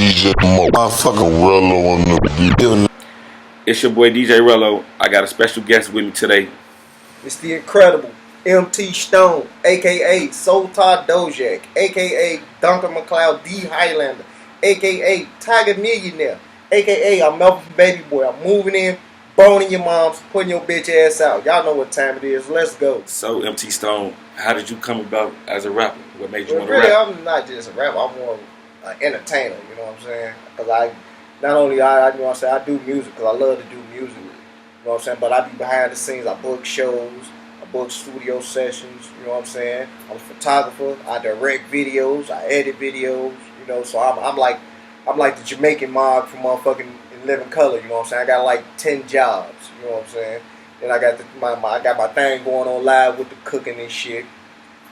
DJ motherfucking Rello on the beat. It's your boy DJ Rello. I got a special guest with me today. It's the incredible MT Stone, aka Soul Todd Dojak, aka Duncan McLeod D Highlander, aka Tiger Millionaire, aka I'm Melvin from Baby Boy. I'm moving in, boning your moms, putting your bitch ass out. Y'all know what time it is. Let's go. So MT Stone, how did you come about as a rapper? What made you want to really, rap? I'm not just a rapper. I'm more an entertainer. You know what I'm saying? Because I you know what I'm saying, I do music because I love to do music. You know what I'm saying? But I be behind the scenes. I book shows. I book studio sessions. You know what I'm saying? I'm a photographer. I direct videos. I edit videos. You know, so I'm like the Jamaican mob from motherfucking In Living Color. You know what I'm saying? I got like 10 jobs. You know what I'm saying? Then I got I got my thing going on live with the cooking and shit.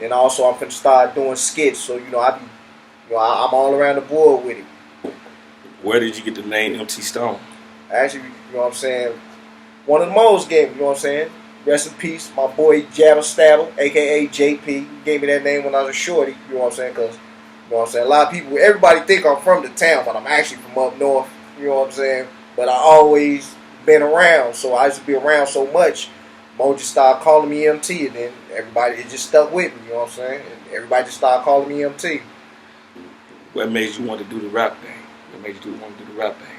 And also I'm finna start doing skits. So I'm all around the board with it. Where did you get the name MT Stone? Actually, you know what I'm saying, one of the moles gave me, you know what I'm saying? Rest in peace, my boy Jabba Stabber, aka JP. He gave me that name when I was a shorty, you know what I'm saying? Because, you know what I'm saying, a lot of people, everybody think I'm from the town, but I'm actually from up north, you know what I'm saying? But I always been around, so I used to be around so much, Mo just started calling me MT, and then it just stuck with me, you know what I'm saying? And everybody just started calling me MT. What made you want to do the rap thing? What made you want to do the rap thing?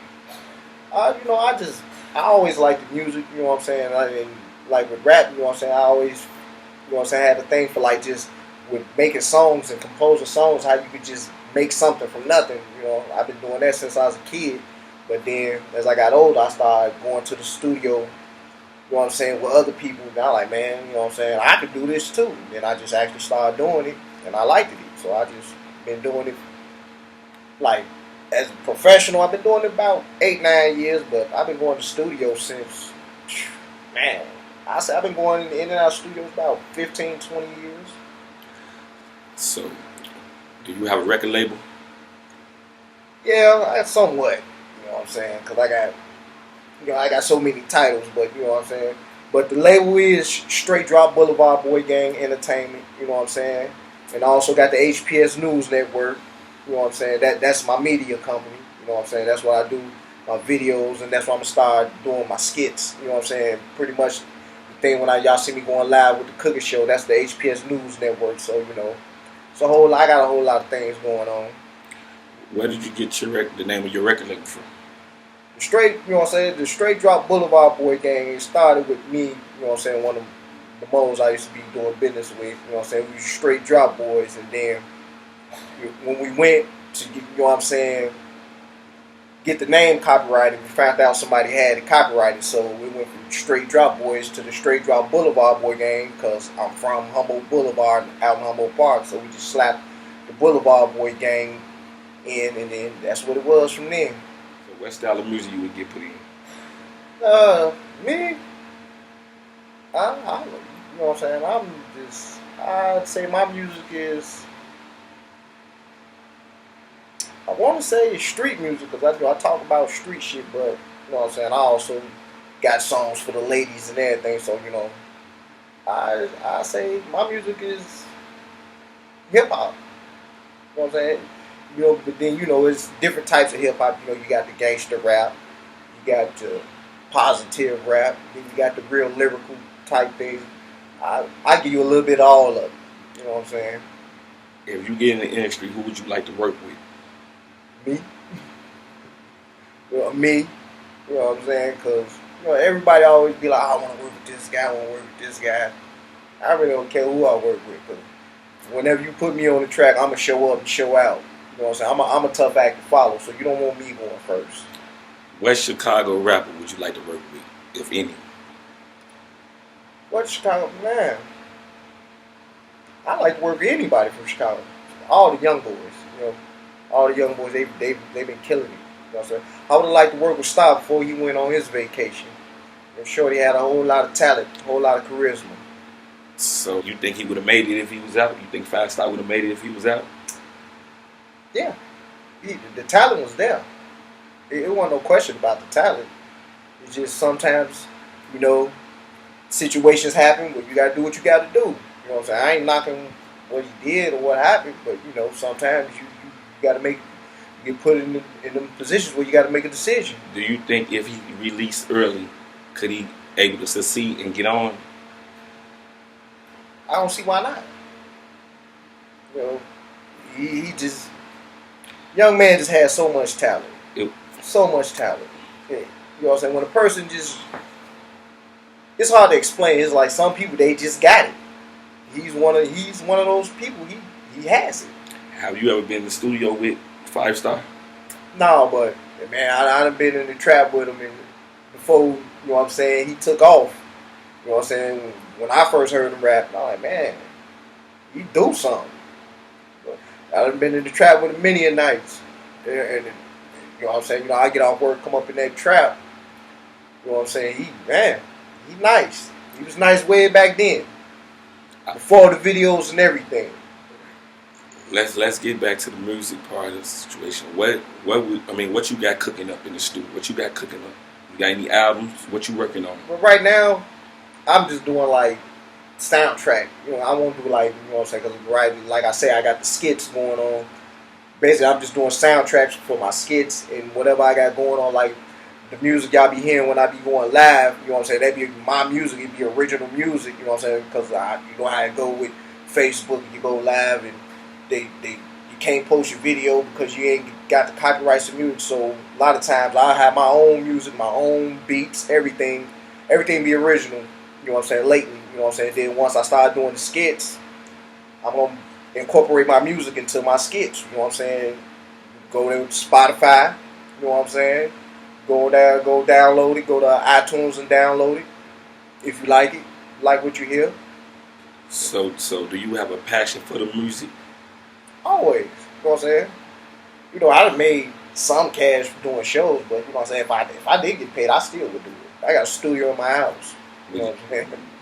I always liked the music, you know what I'm saying? And like with rap, you know what I'm saying, I always, you know what I'm saying, I had a thing for like just with making songs and composing songs, how you could just make something from nothing, you know. I've been doing that since I was a kid. But then as I got older, I started going to the studio, you know what I'm saying, with other people. And I'm like, man, you know what I'm saying, I could do this too. And I just actually started doing it, and I liked it. So I just been doing it like as a professional. I've been doing it about 8-9 years, but I've been going to studio since, man, I've been going in and out of studios about 15-20 years. So, do you have a record label? Yeah, somewhat. You know what I'm saying? Because I got so many titles, but you know what I'm saying? But the label is Straight Drop Boulevard Boy Gang Entertainment, you know what I'm saying? And I also got the HPS News Network. You know what I'm saying? That's my media company. You know what I'm saying? That's what I do, my videos, and that's why I'm going to start doing my skits. You know what I'm saying? Pretty much the thing when y'all see me going live with the cooking show, that's the HPS News Network. So, you know, I got a whole lot of things going on. Where did you get the name of your record label from? You know what I'm saying? The Straight Drop Boulevard Boy Gang, it started with me, you know what I'm saying, one of the moles I used to be doing business with. You know what I'm saying? We were Straight Drop Boys, and then when we went to get, you know what I'm saying, get the name copyrighted, we found out somebody had it copyrighted, so we went from Straight Drop Boys to the Straight Drop Boulevard Boy Gang, because I'm from Humboldt Boulevard out in Humboldt Park, so we just slapped the Boulevard Boy Gang in, and then that's what it was from then. So what style of music you would get put in? Me? You know what I'm saying, I'd say my music is, I want to say it's street music, because I talk about street shit, but you know what I'm saying, I also got songs for the ladies and everything, so you know, I say my music is hip hop. You know what I'm saying? You know, but then you know it's different types of hip hop. You know, you got the gangster rap, you got the positive rap, then you got the real lyrical type thing. I give you a little bit of all of it. You know what I'm saying? If you get in the industry, who would you like to work with? Me. Me. You know what I'm saying? Because, you know, everybody always be like, I want to work with this guy, I want to work with this guy. I really don't care who I work with. Because whenever you put me on the track, I'm going to show up and show out. You know what I'm saying? I'm a tough act to follow, so you don't want me going first. What Chicago rapper would you like to work with, if any? What Chicago? Man, I like to work with anybody from Chicago. All the young boys, you know. All the young boys, they've been killing it. You know what I'm saying? I would have liked to work with Star before he went on his vacation. I'm sure he had a whole lot of talent, a whole lot of charisma. So you think he would have made it if he was out? You think Five Star would have made it if he was out? Yeah. The talent was there. It wasn't no question about the talent. It's just sometimes, you know, situations happen where you got to do what you got to do. You know what I'm saying? I ain't knocking what he did or what happened, but, you know, sometimes you got to make You get put in them positions where you got to make a decision. Do you think if he released early, could he able to succeed and get on? I don't see why not. You know, he just young man just has so much talent. So much talent. Yeah. You know what I'm saying? When a person just, it's hard to explain. It's like some people, they just got it. He's one of those people. He has it. Have you ever been in the studio with 5 Star? No, but man, I done been in the trap with him, and before, you know what I'm saying, he took off. You know what I'm saying? When I first heard him rap, I'm like, man, he do something. But I done been in the trap with him many a nights, and you know what I'm saying? You know, I get off work, come up in that trap. You know what I'm saying? He nice. He was nice way back then, before the videos and everything. Let's get back to the music part of the situation. What you got cooking up in the studio? What you got cooking up? You got any albums? What you working on? But right now, I'm just doing like soundtrack. You know, I won't do like, you know what I'm saying, because like I say, I got the skits going on. Basically, I'm just doing soundtracks for my skits and whatever I got going on, like the music y'all be hearing when I be going live. You know what I'm saying? That be my music. It be original music. You know what I'm saying? Because you know how it go with Facebook. You go live and you can't post your video because you ain't got the copyrights of music. So a lot of times I have my own music, my own beats, everything be original. You know what I'm saying? Lately, you know what I'm saying? Then once I start doing the skits, I'm gonna incorporate my music into my skits. You know what I'm saying? Go to Spotify. You know what I'm saying? Go download it. Go to iTunes and download it if you like it. Like what you hear. So do you have a passion for the music? Always. You know what I'm saying? You know, I done made some cash doing shows, but you know what I'm saying? If I did get paid, I still would do it. I got a studio in my house. You know what I'm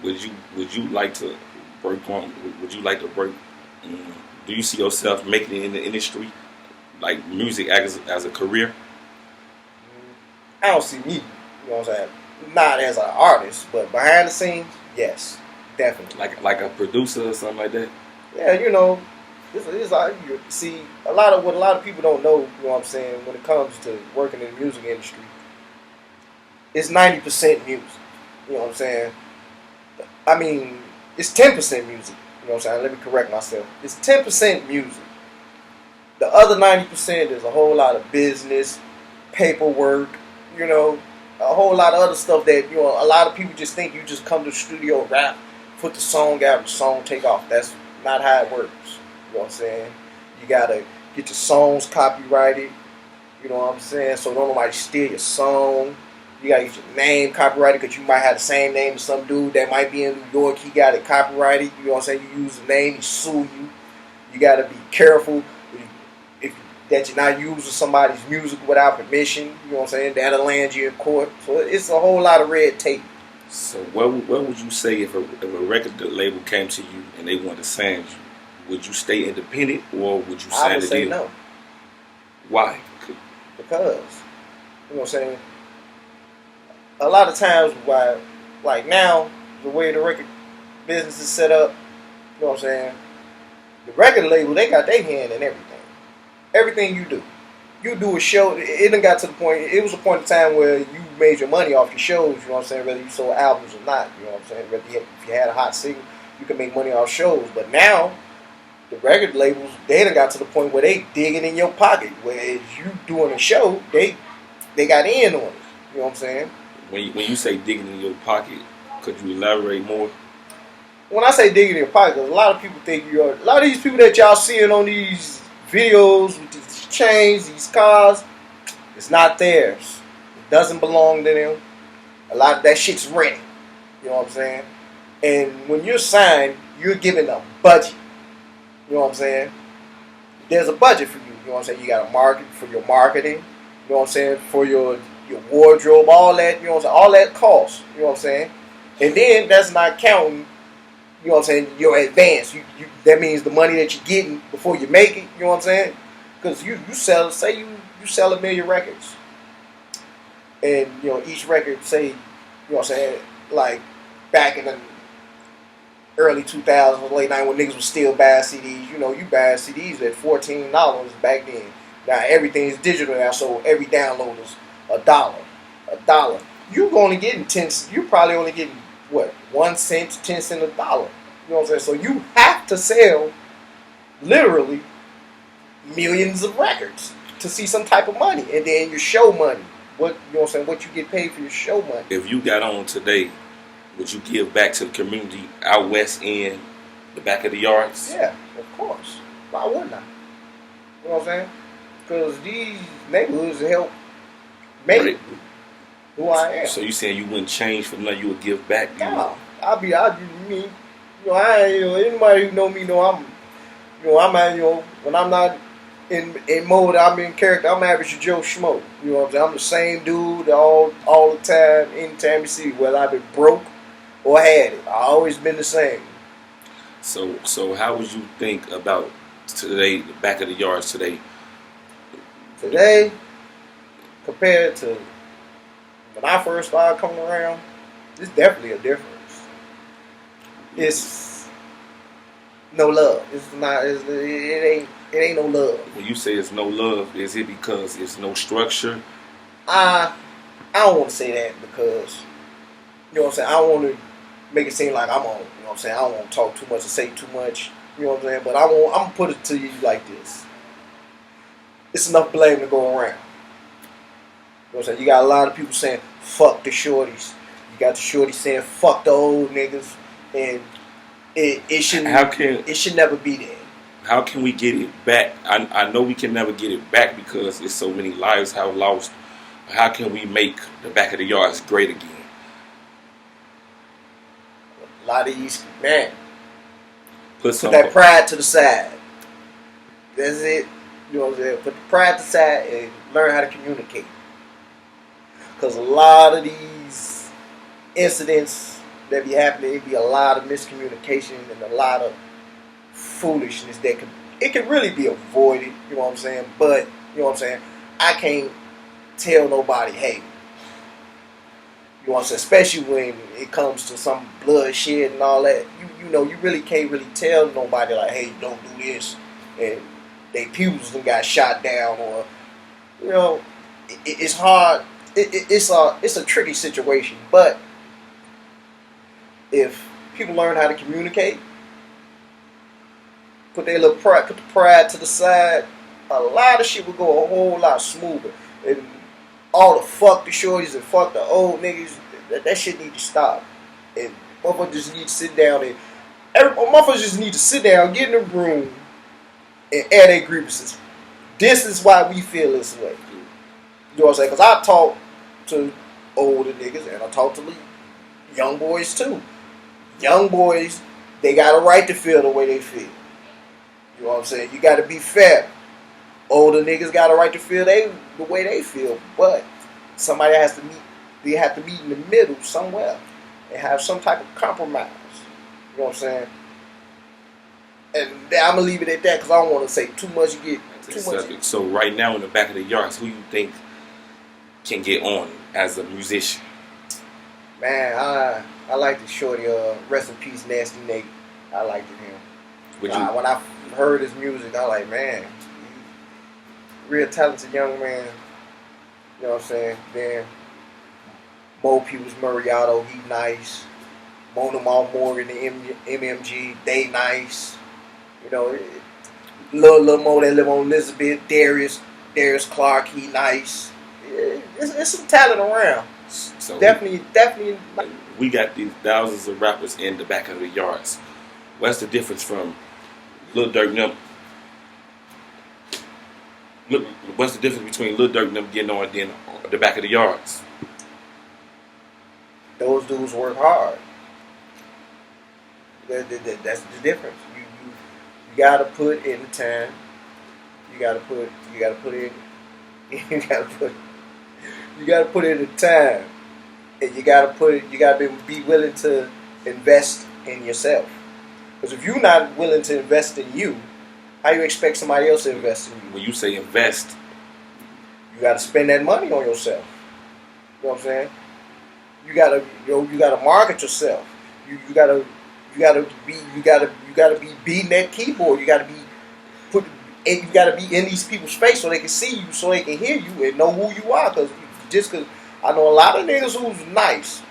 saying? Would you like to work on? Would you like to work? Do you see yourself making it in the industry, like music as a career? I don't see me. You know what I'm saying? Not as an artist, but behind the scenes, yes, definitely. Like a producer or something like that. Yeah, you know. It's like, you see, a lot of people don't know, you know what I'm saying, when it comes to working in the music industry, it's 90% music, you know what I'm saying? I mean, it's 10% music, you know what I'm saying? Let me correct myself. It's 10% music. The other 90% is a whole lot of business, paperwork, you know, a whole lot of other stuff that, you know, a lot of people just think you just come to the studio, rap, put the song out, the song take off. That's not how it works. You know what I'm saying? You gotta get your songs copyrighted. You know what I'm saying? So don't nobody steal your song. You gotta get your name copyrighted because you might have the same name as some dude that might be in New York. He got it copyrighted. You know what I'm saying? You use the name, he sue you. You gotta be careful that you're not using somebody's music without permission. You know what I'm saying? That'll land you in court. So it's a whole lot of red tape. So what would you say if a record label came to you and they wanted to sign you? Would you stay independent or would you sign I would the say deal? no. Why? Because, you know what I'm saying, a lot of times why, like now, the way the record business is set up, you know what I'm saying, the record label, they got their hand in everything. Everything you do. You do a show, it done got to the point, it was a point in time where you made your money off your shows, you know what I'm saying, whether you sold albums or not, you know what I'm saying, whether if you had a hot single, you could make money off shows, but now, the record labels, they done got to the point where they digging in your pocket. Whereas you doing a show, they got in on it. You know what I'm saying? When you say digging in your pocket, could you elaborate more? When I say digging in your pocket, a lot of people think a lot of these people that y'all seeing on these videos with these chains, these cars, it's not theirs. It doesn't belong to them. A lot of that shit's rented. You know what I'm saying? And when you're signed, you're given a budget. You know what I'm saying? There's a budget for you. You know what I'm saying? You got a market for your marketing. You know what I'm saying? For your wardrobe, all that. You know what I'm saying? All that costs. You know what I'm saying? And then that's not counting, you know what I'm saying, your advance. That means the money that you're getting before you make it. You know what I'm saying? Because you sell, say you sell 1 million records. And, you know, each record, say, you know what I'm saying, like back in the early 2000s, late 90s, when niggas was still buying CDs. You know, you buying CDs at $14 back then. Now everything is digital now, so every download is a dollar. A dollar. You're only getting 10. You're probably only getting what 1 cent, 10 cents a dollar. You know what I'm saying? So you have to sell literally millions of records to see some type of money, and then your show money. What you know what I'm saying? What you get paid for your show money. If you got on today, would you give back to the community out west in the back of the yards? Yeah, of course. Why wouldn't I? You know what I'm saying? Because these neighborhoods help make who I am. So you saying you wouldn't change for nothing? You would give back? No, I'll be me. You know, anybody who know me know when I'm not in mode, I'm in character. I'm average Joe Schmo. You know what I'm saying? I'm the same dude all the time, anytime you see, whether I've been broke or had it. I always been the same. So how would you think about today, the back of the yards today? Today, compared to when I first started coming around, it's definitely a difference. It's no love. It's not. It ain't no love. When you say it's no love, is it because it's no structure? I don't want to say that because you know what I'm saying. I don't want to make it seem like I'm on. You know what I'm saying. I don't want to talk too much or say too much. You know what I'm saying. But I'm gonna put it to you like this. It's enough blame to go around. You know what I'm saying? You got a lot of people saying, fuck the shorties. You got the shorties saying, fuck the old niggas. And it should never be there. How can we get it back? I know we can never get it back because there's so many lives have lost. How can we make the back of the yards great again? A lot of these, man, Put that pride to the side. That's it. You know what I'm saying? Put the pride to the side and learn how to communicate. Because a lot of these incidents that be happening, it be a lot of miscommunication and a lot of foolishness that can really be avoided. You know what I'm saying? But you know what I'm saying? I can't tell nobody, hey. You know what I'm saying? Especially when it comes to some bloodshed and all that. You know, you really can't really tell nobody like, hey, don't do this, and they pupils and got shot down, or you know, it's hard. It's a tricky situation. But if people learn how to communicate, put the pride to the side, a lot of shit will go a whole lot smoother. And all the fuck the shorties and fuck the old niggas, that shit need to stop. And motherfuckers just need to sit down motherfuckers just need to sit down, get in the room, and air their grievances. This is why we feel this way. You know what I'm saying? Because I talk to older niggas and I talk to young boys too. Young boys, they got a right to feel the way they feel. You know what I'm saying? You got to be fair. Older niggas got a right to feel the way they feel, but somebody has to meet. They have to meet in the middle somewhere and have some type of compromise. You know what I'm saying? And I'm gonna leave it at that because I don't want to say too much. So right now in the back of the yards, who you think can get on as a musician? Man, I like the shorty. Rest in peace, Nasty Nate. I liked him. When I heard his music, I like, man, real talented young man. You know what I'm saying? Then Mo Peoples Murriato, he nice. Mona Mal Morgan, the MMG, they nice. You know, little Mo that live on Elizabeth, Darius Clark, he nice. It's some talent around. So definitely. We got these thousands of rappers in the back of the yards. What's the difference from Lil Durk and them? What's the difference between Lil Durk and them getting on then the back of the yards? Those dudes work hard. That's the difference. You gotta put in the time. You gotta put in the time, and you gotta be willing to invest in yourself. Because if you're not willing to invest in you, how you expect somebody else to invest in you? When you say invest, you gotta spend that money on yourself. You know what I'm saying? You gotta market yourself. You gotta be beating that keyboard. You gotta be you got to be in these people's face so they can see you, so they can hear you and know who you are. Because I know a lot of niggas who's nice.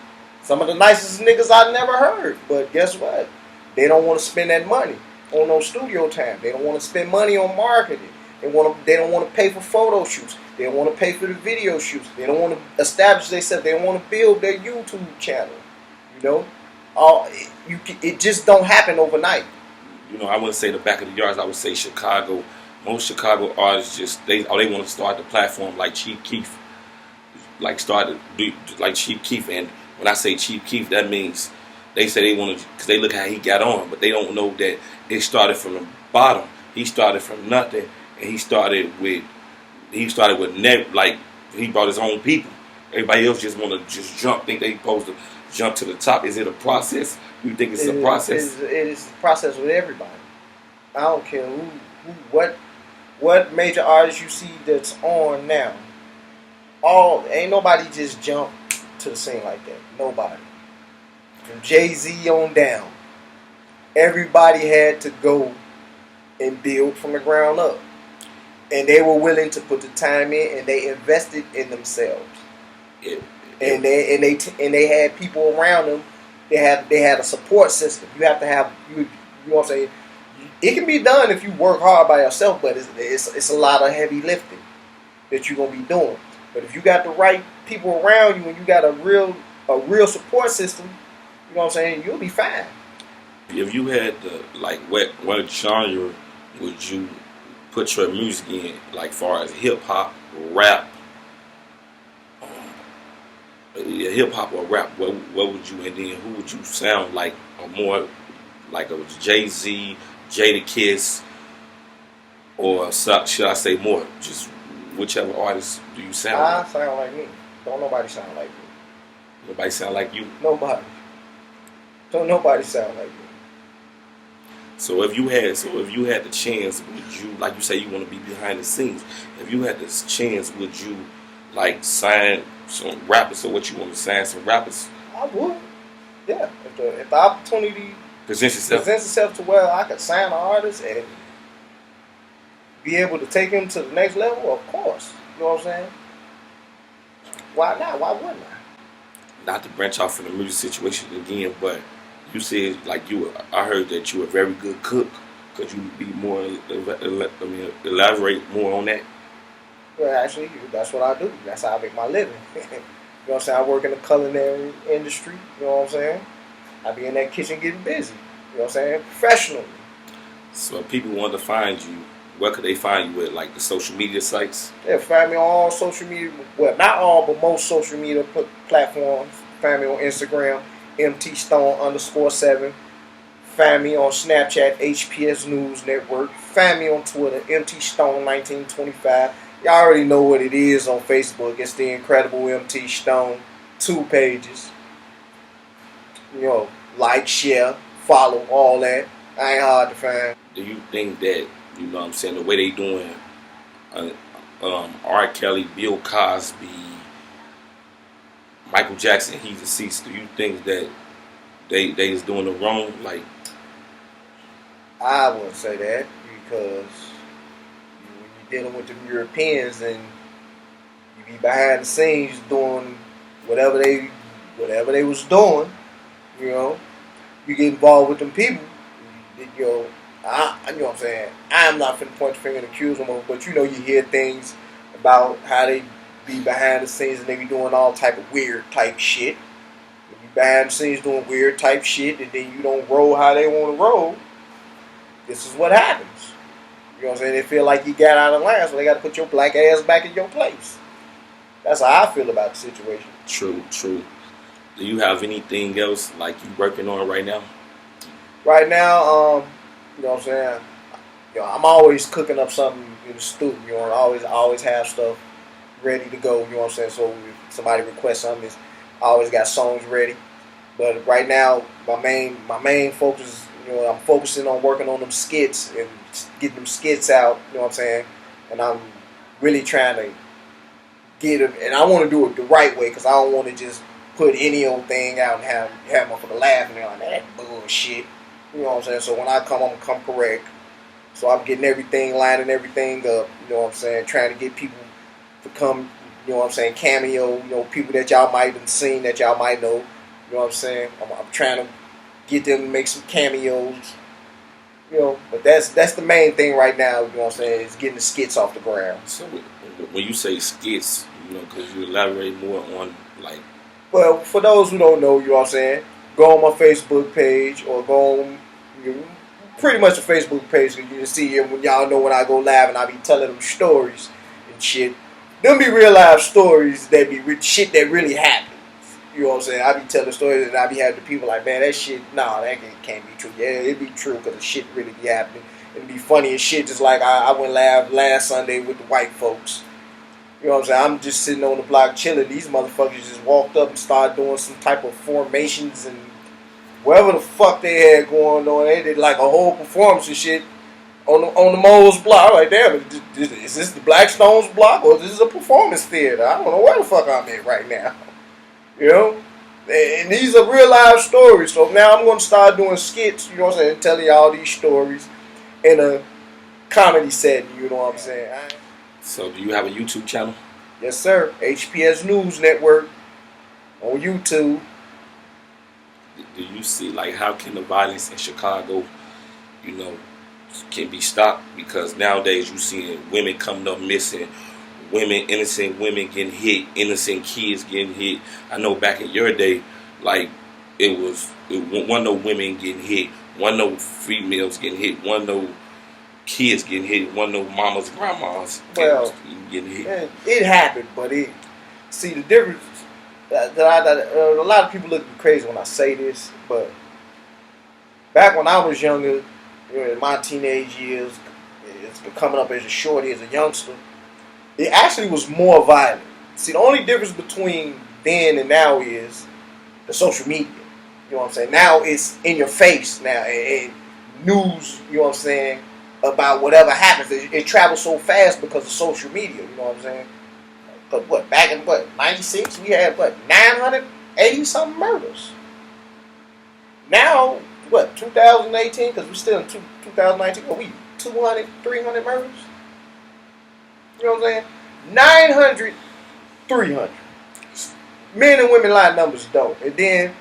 Some of the nicest niggas I never heard. But guess what? They don't want to spend that money on no studio time. They don't want to spend money on marketing. They don't want to pay for photo shoots. They don't want to pay for the video shoots. They don't want to establish themselves. They don't want to build their YouTube channel. You know, it just don't happen overnight. You know, I wouldn't say the back of the yards. I would say Chicago. Most Chicago artists they want to start the platform like Chief Keef, like Chief Keef. And when I say Chief Keef, that means they say they want to, because they look how he got on, but they don't know that it started from the bottom. He started from nothing, and he started with like he brought his own people. Everybody else just want to just jump, think they supposed to jump to the top. Is it a process? You think it's a process? It is a process with everybody. I don't care what major artist you see that's on now. Ain't nobody just jump to the scene like that. Nobody. From Jay-Z on down, everybody had to go and build from the ground up, and they were willing to put the time in, and they invested in themselves. And they had people around them. They had a support system. You have to have you know what I'm saying. It can be done if you work hard by yourself, but it's a lot of heavy lifting that you're gonna be doing. But if you got the right people around you and you got a real support system, you know what I'm saying, you'll be fine. If you had to, like, what genre would you put your music in, like, far as hip hop, rap? Hip hop or rap, what would you, and then who would you sound like? Or more like a Jay-Z, Jadakiss, or should I say more? Just whichever artist do you sound like? I sound like me. Don't nobody sound like me. Nobody sound like you? Nobody. Don't nobody sound like me. So if you had the chance, would you, like you say, you want to be behind the scenes? If you had this chance, would you like sign some rappers? Or what you want to sign some rappers? I would. Yeah. If the opportunity presents itself to where I could sign an artist and be able to take him to the next level, of course. You know what I'm saying? Why not? Why wouldn't I? Not to branch off from the music situation again, but you said like I heard that you were a very good cook. Could you be more elaborate more on that? Well, actually, that's what I do. That's how I make my living. You know what I'm saying? I work in the culinary industry. You know what I'm saying? I be in that kitchen getting busy. You know what I'm saying? Professionally. So if people want to find you, where could they find you at? Like the social media sites? Yeah, find me on all social media. Well, not all, but most social media platforms. Find me on Instagram, MTStone_7. Find me on Snapchat, HPS News Network. Find me on Twitter, MTStone1925. Y'all already know what it is on Facebook. It's the Incredible MT Stone. 2 pages. You know, like, share, follow, all that. I ain't hard to find. Do you think that, you know what I'm saying, the way they doing R. Kelly, Bill Cosby, Michael Jackson, he's deceased, do you think that they is doing it wrong? Like, I wouldn't say that, because when you're dealing with the Europeans and you be behind the scenes doing whatever they was doing, you know, you get involved with them people, you know what I'm saying, I'm not finna point the finger and accuse them of, but you know, you hear things about how they be behind the scenes and they be doing all type of weird type shit. You be behind the scenes doing weird type shit and then you don't roll how they want to roll. This is what happens. You know what I'm saying? They feel like you got out of line, so they got to put your black ass back in your place. That's how I feel about the situation. True. Do you have anything else like you working on right now? Right now, you know what I'm saying? You know, I'm always cooking up something in the studio. You know, I always have stuff ready to go. You know what I'm saying? So if somebody requests something, I always got songs ready. But right now, my main focus, you know, I'm focusing on working on them skits and getting them skits out. You know what I'm saying? And I'm really trying to get them, and I want to do it the right way, because I don't want to just put any old thing out and have motherfucker laugh and they're like, that bullshit. You know what I'm saying? So when I come, I'm gonna come correct. So I'm getting everything, lining everything up, you know what I'm saying, trying to get people to come, you know what I'm saying, cameo, you know, people that y'all might have seen, that y'all might know, you know what I'm saying. I'm trying to get them to make some cameos, you know, but that's the main thing right now, you know what I'm saying, is getting the skits off the ground. So when you say skits, you know, because you elaborate more on like. Well, for those who don't know, you know what I'm saying, go on my Facebook page or go on, you know, pretty much a Facebook page, because you can see it when y'all know when I go live and I be telling them stories and shit. Them be real life stories that be shit that really happened. You know what I'm saying? I be telling stories and I be having the people like, man, that shit, nah, that can't be true. Yeah, it be true because the shit really be happening. It be funny as shit, just like I went live last Sunday with the white folks. You know what I'm saying? I'm just sitting on the block chilling. These motherfuckers just walked up and started doing some type of formations and whatever the fuck they had going on. They did like a whole performance and shit on the Moles block. I'm like, damn, is this the Blackstones block or is this a performance theater? I don't know where the fuck I'm at right now. You know? And these are real life stories. So now I'm going to start doing skits, you know what I'm saying, telling y'all these stories in a comedy setting, you know what I'm saying. So do you have a YouTube channel? Yes, sir. HPS News Network on YouTube. Do you see, like, how can the violence in Chicago, you know, can be stopped? Because nowadays you seeing women coming up missing, innocent women getting hit, innocent kids getting hit. I know back in your day, like, it wasn't no women getting hit, wasn't no females getting hit, wasn't no kids getting hit, wasn't no mamas, grandmas getting hit. It happened, but see the difference. A lot of people look at me crazy when I say this, but back when I was younger, you know, in my teenage years, it's coming up as a shorty, as a youngster, it actually was more violent. See, the only difference between then and now is the social media. You know what I'm saying? Now it's in your face now, and news, you know what I'm saying, about whatever happens. It travels so fast because of social media, you know what I'm saying? But back in 96, we had 980 something murders. Now 2018, because we're still in 2019, we 200, 300 murders. You know what I'm saying? 900, 300. Men and women line numbers don't. And then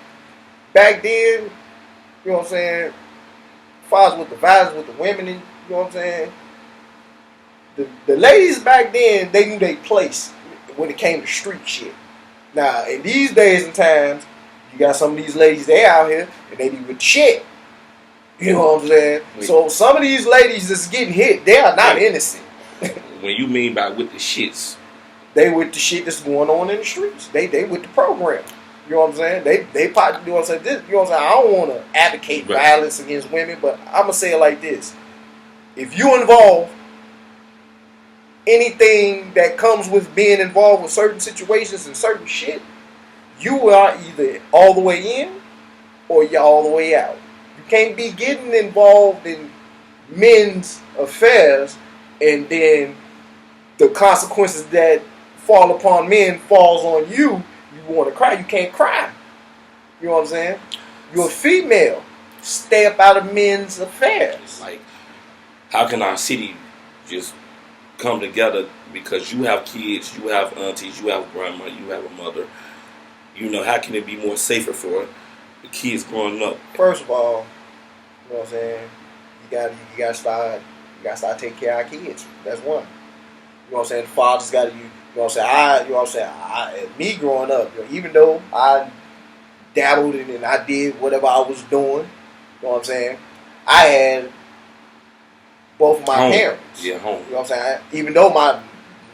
back then, you know what I'm saying, fathers with the violence with the women, and you know what I'm saying. The ladies back then, they knew their place when it came to street shit. Now, in these days and times, you got some of these ladies, they out here, and they be with shit. You know what I'm saying? Wait. So some of these ladies that's getting hit, they are not innocent. When you mean by with the shits? They with the shit that's going on in the streets. They with the program. You know what I'm saying? They probably, you know what I'm saying? You know what I'm saying? I don't want to advocate violence against women, but I'm going to say it like this. If you involve anything that comes with being involved with certain situations and certain shit, you are either all the way in or you're all the way out. You can't be getting involved in men's affairs and then the consequences that fall upon men falls on you. You want to cry, you can't cry. You know what I'm saying? You're a female. Stay up out of men's affairs. Like, how can our city just come together, because you have kids, you have aunties, you have grandma, you have a mother. You know, how can it be more safer for the kids growing up? First of all, you know what I'm saying, you gotta start taking care of our kids. That's one. You know what I'm saying? The fathers gotta you know what I'm saying, me growing up, you know, even though I dabbled in and I did whatever I was doing, you know what I'm saying, I had both of my parents. Yeah, home. You know what I'm saying? Even though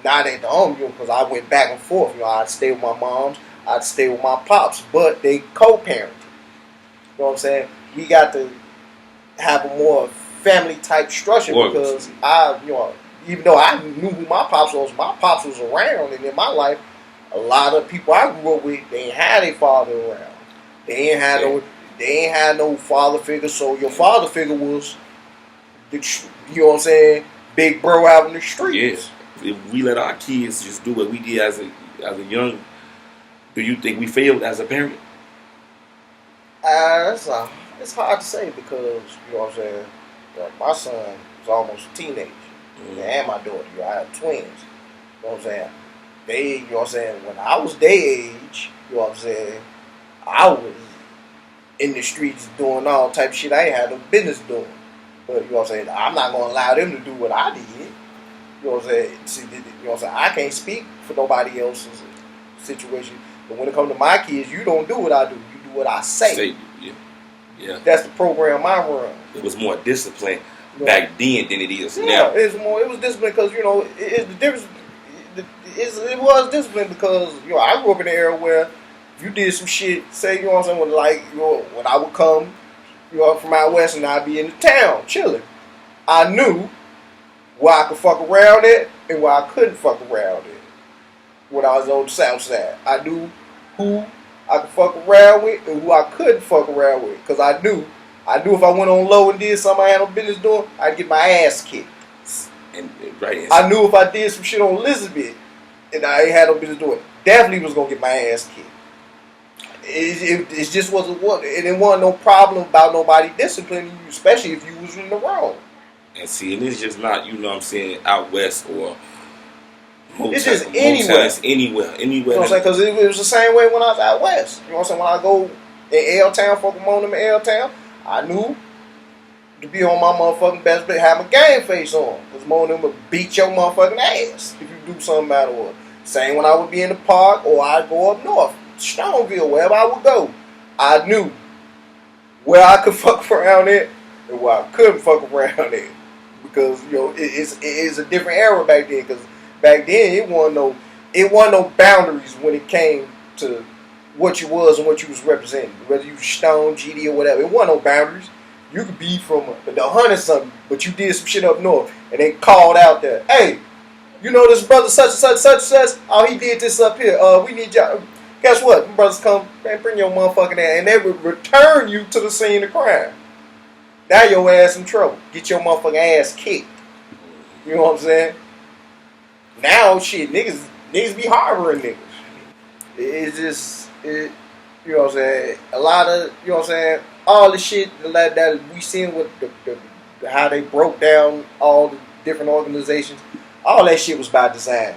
not at the home, you know, because I went back and forth. You know, I'd stay with my moms, I'd stay with my pops, but they co-parented. You know what I'm saying? We got to have a more family type structure because even though I knew who my pops was around, and in my life, a lot of people I grew up with, they ain't had a father around. They ain't had no father figure. So your father figure was, you know what I'm saying, big bro out in the streets. Yeah. If we let our kids just do what we did as a young, do you think we failed as a parent? It's hard to say because, you know what I'm saying, my son, was almost a teenager. And my daughter, I have twins. You know what I'm saying? They, you know what I'm saying, when I was their age, you know what I'm saying, I was in the streets doing all type of shit I ain't had no business doing. But, you know what I'm saying, I'm not going to allow them to do what I did. You know what I'm saying? See, you know what I'm saying? I can't speak for nobody else's situation. But when it comes to my kids, you don't do what I do. You do what I say. Yeah. That's the program I run. It was more discipline back then than it is now. Yeah, it was discipline because, you know, the difference. It was discipline because, you know, I grew up in an era where you did some shit, say, you know what I'm saying, like, you know, when I would come, you know, from out west and I'd be in the town chilling. I knew where I could fuck around at and where I couldn't fuck around at when I was on the south side. I knew who I could fuck around with and who I couldn't fuck around with because I knew if I went on low and did something I had no business doing, I'd get my ass kicked. I knew if I did some shit on Elizabeth and I ain't had no business doing it, definitely was gonna get my ass kicked. It just wasn't it wasn't no problem about nobody disciplining you, especially if you was in the wrong. And see, and it's just not, you know what I'm saying, out west or it's just anywhere. It's anywhere. You know what I'm saying? Because it was the same way when I was out west. You know what I'm saying? When I go in L-Town, fuck with them in L-Town, I knew to be on my motherfucking best bet, have my game face on. Because more of them would beat your motherfucking ass if you do something matter what. Same when I would be in the park or I'd go up north, Stoneville, wherever I would go. I knew where I could fuck around at and where I couldn't fuck around at. Because, you know, it's a different era back then. Because back then, it wasn't no boundaries when it came to what you was and what you was representing. Whether you was Stone, GD, or whatever. It wasn't no boundaries. You could be from the 100-something, but you did some shit up north. And they called out there, hey, you know this brother such and such, such and such? Oh, he did this up here. We need y'all. Guess what? Them brothers come, man, bring your motherfucking ass. And they would return you to the scene of crime. Now your ass in trouble. Get your motherfucking ass kicked. You know what I'm saying? Now, shit, niggas be harboring niggas. It's just, you know what I'm saying? A lot of, you know what I'm saying? All the shit that we seen with how they broke down all the different organizations, all that shit was by design.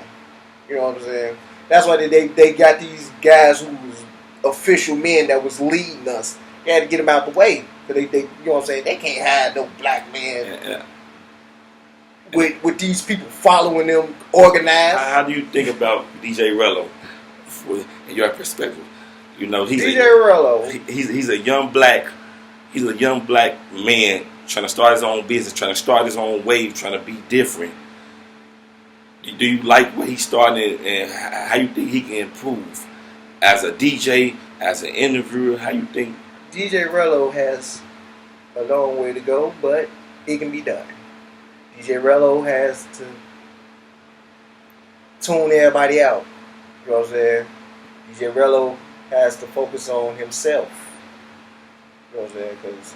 You know what I'm saying? That's why they got these guys who was official men that was leading us. They had to get them out the way. Cause they you know what I'm saying? They can't have no black man with these people following them organized. How do you think about DJ Rello, in your perspective? You know, Rello. He's a young black man trying to start his own business, trying to start his own wave, trying to be different. Do you like what he's starting and how you think he can improve as a DJ, as an interviewer? How you think? DJ Rello has a long way to go, but it can be done. DJ Rello has to tune everybody out. You know what I'm saying? DJ Rello has to focus on himself. You know what I'm saying? Because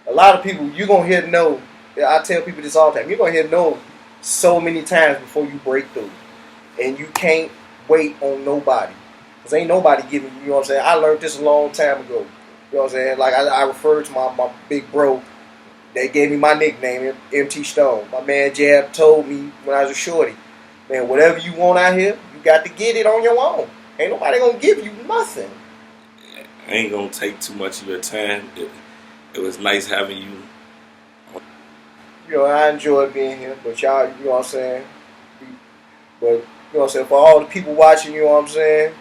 a lot of people, you're going to hear no. I tell people this all the time. You're going to hear no so many times before you break through. And you can't wait on nobody. Because ain't nobody giving you, you know what I'm saying? I learned this a long time ago. You know what I'm saying? Like, I referred to my big bro. They gave me my nickname, MT Stone. My man Jab told me when I was a shorty, man, whatever you want out here, you got to get it on your own. Ain't nobody going to give you nothing. I ain't going to take too much of your time. It was nice having you. You know, I enjoy being here, but y'all, you know what I'm saying? But, you know what I'm saying, for all the people watching, you know what I'm saying?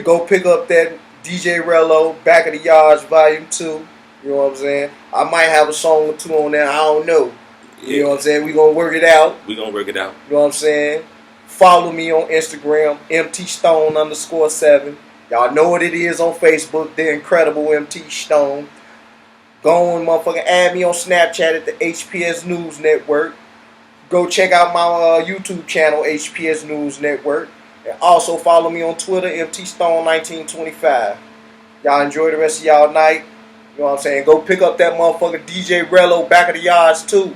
Go pick up that DJ Rello, Back of the Yards Volume 2. You know what I'm saying? I might have a song or two on there. I don't know. You know what I'm saying? We're going to work it out. You know what I'm saying? Follow me on Instagram, MTStone_7. Y'all know what it is on Facebook, The Incredible MT Stone. Go on, motherfucking add me on Snapchat at the HPS News Network. Go check out my YouTube channel, HPS News Network. And also follow me on Twitter, MTStone1925. Y'all enjoy the rest of y'all night. You know what I'm saying? Go pick up that motherfucker DJ Rello, Back of the Yards too.